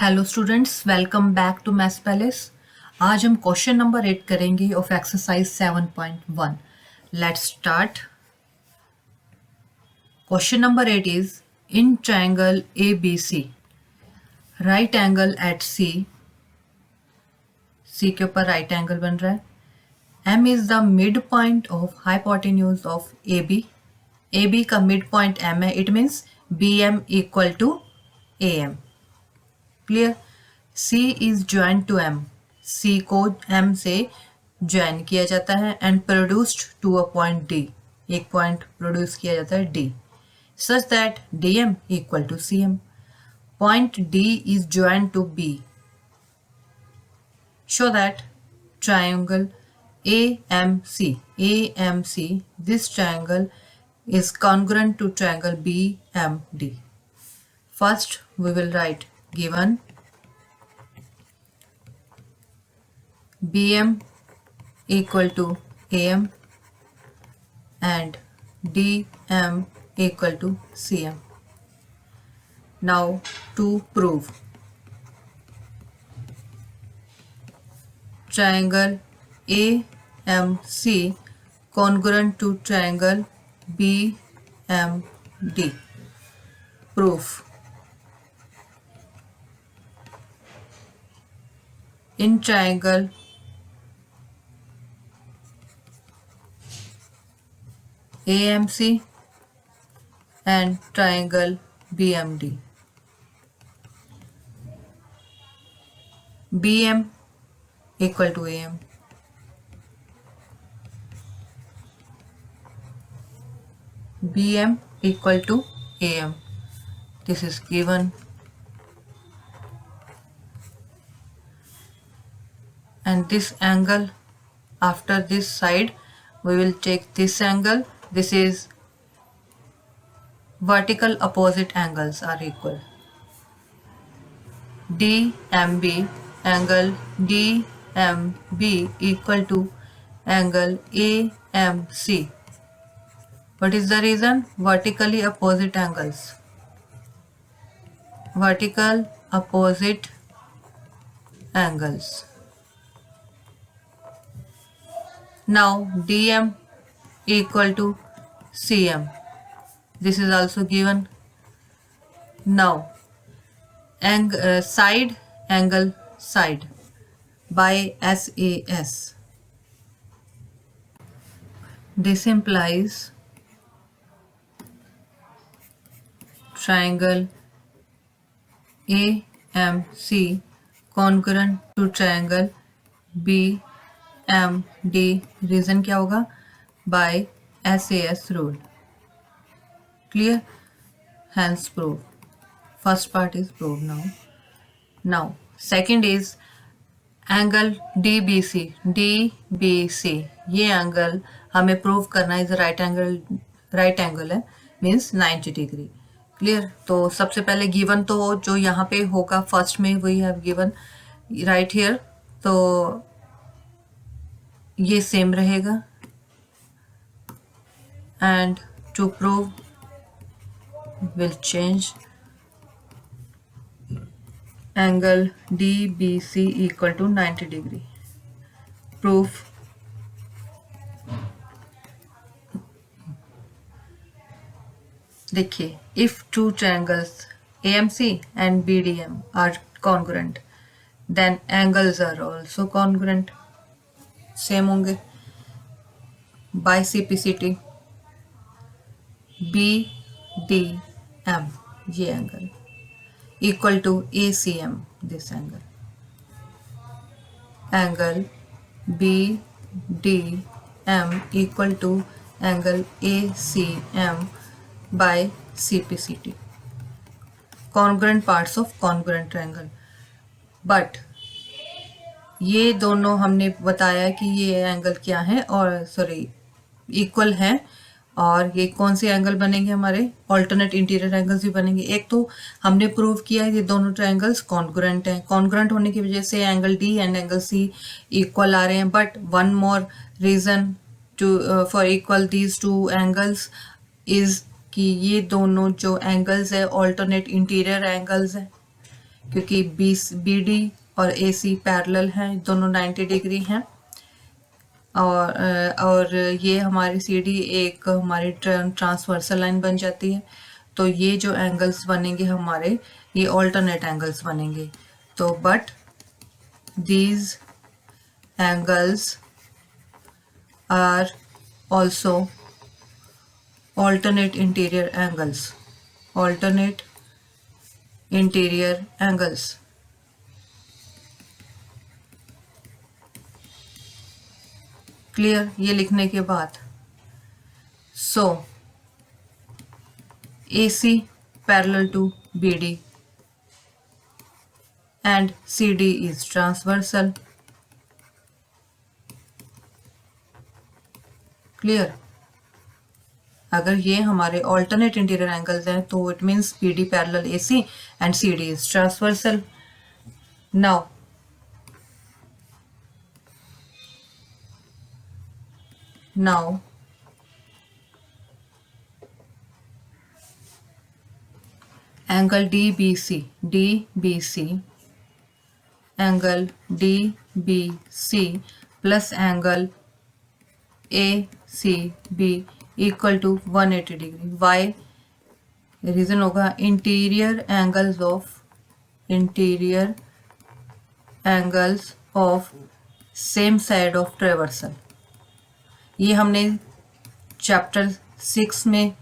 Hello students, welcome back to maths palace. आज हम question number 8 करेंगे of exercise 7.1। Let's start. Question number 8 is in triangle A B C, right angle at C, C के ऊपर right angle बन रहा है। M is the mid point of hypotenuse of A B का mid point M है, it means B M equal to A M. Clear. C is join to M, C को M से join किया जाता है and produced to a point D, एक point produce किया जाता है D, such that DM equal to CM। Point D is join to B, show that triangle AMC, this triangle is congruent to triangle BMD. First we will write given BM equal to AM and DM equal to CM. Now to prove, triangle AMC congruent to triangle BMD. Proof. In triangle AMC and triangle BMD, BM equal to AM, BM equal to AM. This is given, and this angle, after this side we will take this angle. This is vertical opposite angles are equal. DMB, angle DMB equal to angle AMC. What is the reason? Vertically opposite angles. Vertical opposite angles. Now DM equal to CM. This is also given. Now side angle side by SAS. This implies triangle AMC congruent to triangle BMD. Reason क्या होगा? By SAS rule. Clear? Hence prove. First part is proved now. Now second is angle DBC. DBC ये angle हमें prove करना है, right angle है, means 90 degree. Clear. तो सबसे पहले गिवन तो जो यहाँ पे होगा फर्स्ट में we have given right here, तो ये सेम रहेगा। And to prove, we'll change angle DBC equal to 90 degree. Proof. देखिए, if two triangles AMC and BDM are congruent, then angles are also congruent. Same होंगे by CPCT. BDM ये angle equal to ACM, this angle. Angle BDM equal to angle ACM by CPCT. Congruent parts of congruent triangle. But ये दोनों हमने बताया कि ये angle क्या है, और सॉरी इक्वल है, और ये कौन से एंगल बनेंगे? हमारे ऑल्टरनेट इंटीरियर एंगल्स भी बनेंगे। एक तो हमने प्रूव किया है ये दोनों ट्रायंगल्स कॉन्ग्रुएंट हैं, कॉन्ग्रुएंट होने की वजह से angle D and angle C equal आ रहे हैं। But one more reason to for equal these two angles is कि ये दोनों जो एंगल्स है ऑल्टरनेट इंटीरियर एंगल्स हैं, क्योंकि बी डी और ए सी पैरेलल हैं, दोनों 90 डिग्री हैं। और ये हमारी सी डी एक हमारी ट्रांसवर्सल लाइन बन जाती है। तो ये जो एंगल्स बनेंगे हमारे, ये ऑल्टरनेट एंगल्स बनेंगे। तो but these angles are also alternate interior angles, alternate interior angles। Clear? ये लिखने के बाद so AC parallel to BD and CD is transversal। Clear? अगर ये हमारे alternate interior angles हैं तो it means BD parallel AC and CD is transversal। Now angle DBC angle DBC plus angle ACB equal to 180 degree। Why? Reason होगा interior angles of same side of transversal. ये हमने chapter 6 में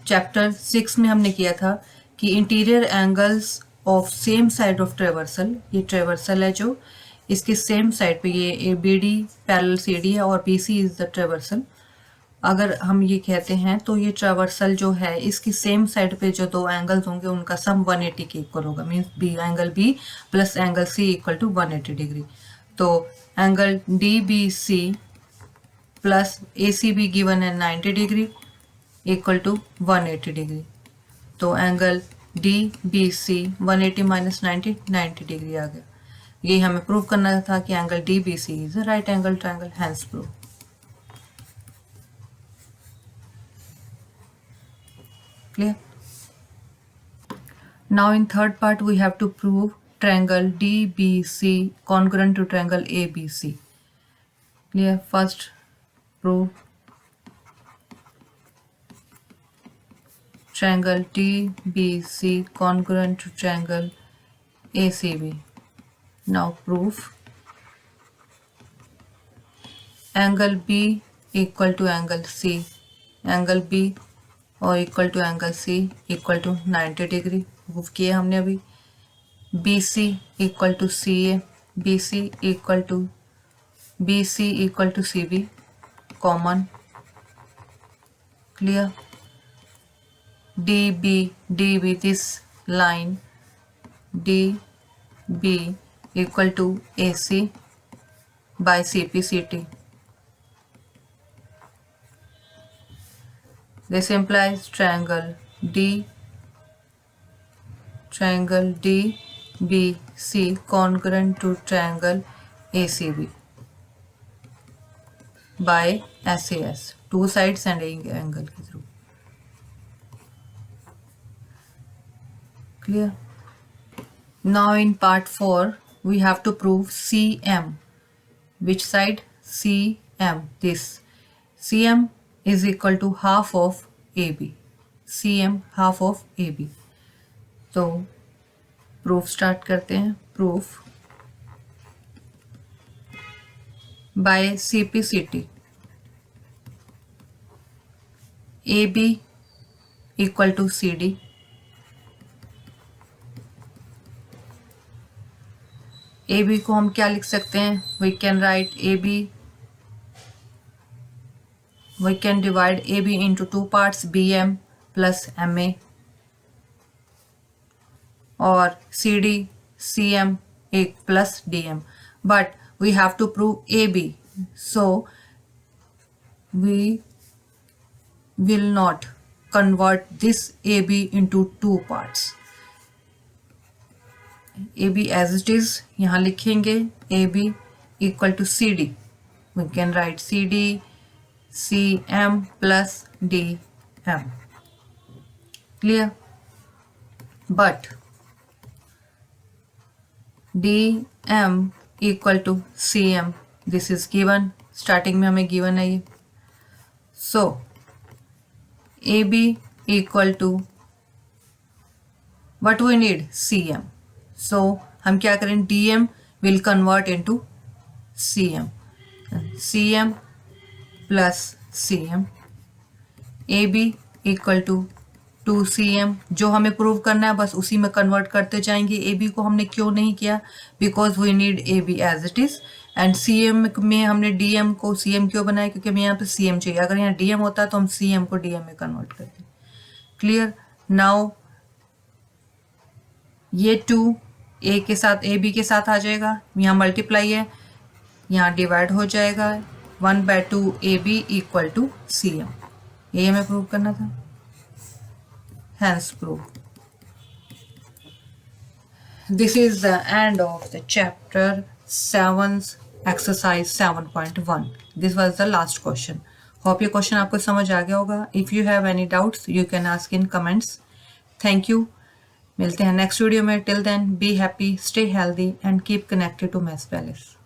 chapter 6 में हमने किया था कि interior angles of same side of transversal, ये ट्रेवर्सल है जो इसके सेम साइड पे, ये B D parallel C D है और B C is the transversal. अगर हम ये कहते हैं तो ये ट्रेवर्सल जो है इसकी सेम साइड पे जो दो एंगल्स होंगे उनका सम 180 के इक्वल होगा। Means B angle B plus angle C equal to 180 degree. तो angle D B C plus A C B given है 90 डिग्री इक्वल टू 180 डिग्री। तो angle D B C 180 minus 90 degree आ गया। ये हमें प्रूव करना था कि angle D B C is a right angle triangle, hence prove. Clear? Now in third part we have to prove triangle DBC congruent to triangle ABC। Clear? First prove triangle DBC congruent to triangle ACB। Now prove angle B equal to angle C, angle B और equal to angle C equal to 90 degree prove किए हमने अभी। B C equal to C A, B C equal to C B common. Clear? D B this line D B equal to A C by C P C T. This implies triangle DBC congruent to triangle ACB by SAS, two sides and angle के through। Clear? Now in part 4 we have to prove CM. Which side? CM. This CM is equal to half of AB। CM half of AB। तो proof start करते हैं। Proof by CPCT AB equal to CD, AB को हम क्या लिख सकते हैं? We can write AB, we can divide AB into two parts, BM plus MA, or CD CM एक plus DM, but we have to prove AB, so we will not convert this AB into two parts। AB as it is यहाँ लिखेंगे AB equal to CD, we can write CD CM plus DM। Clear? But DM equal to CM, this is given, starting में हमें given है ये. So AB equal to what we need CM. So हम क्या करें, DM will convert into CM. CM plus CM. AB equal to 2CM. जो हमें prove करना है बस उसी में कन्वर्ट करते जाएंगे. AB को हमने क्यों नहीं किया, because we need AB as it is. And CM में हमने DM को CM क्यों बनाया, क्योंकि हमें यहाँ पे CM चाहिए. अगर यहाँ DM होता तो हम CM को DM में कन्वर्ट करते. क्लियर. नाउ ये 2 A के साथ AB के साथ आ जाएगा, यहाँ मल्टीप्लाई है, यहाँ डिवाइड हो जाएगा. 1/2 AB इक्वल टू CM. ये हमें प्रूव करना था. Hence proof. This is the end of the chapter 7's exercise 7.1. This was the last question. Hope ये question आपको समझ आ गया होगा. If you have any doubts, you can ask in comments. Thank you. मिलते हैं next video में. Till then be happy, stay healthy and keep connected to maths palace.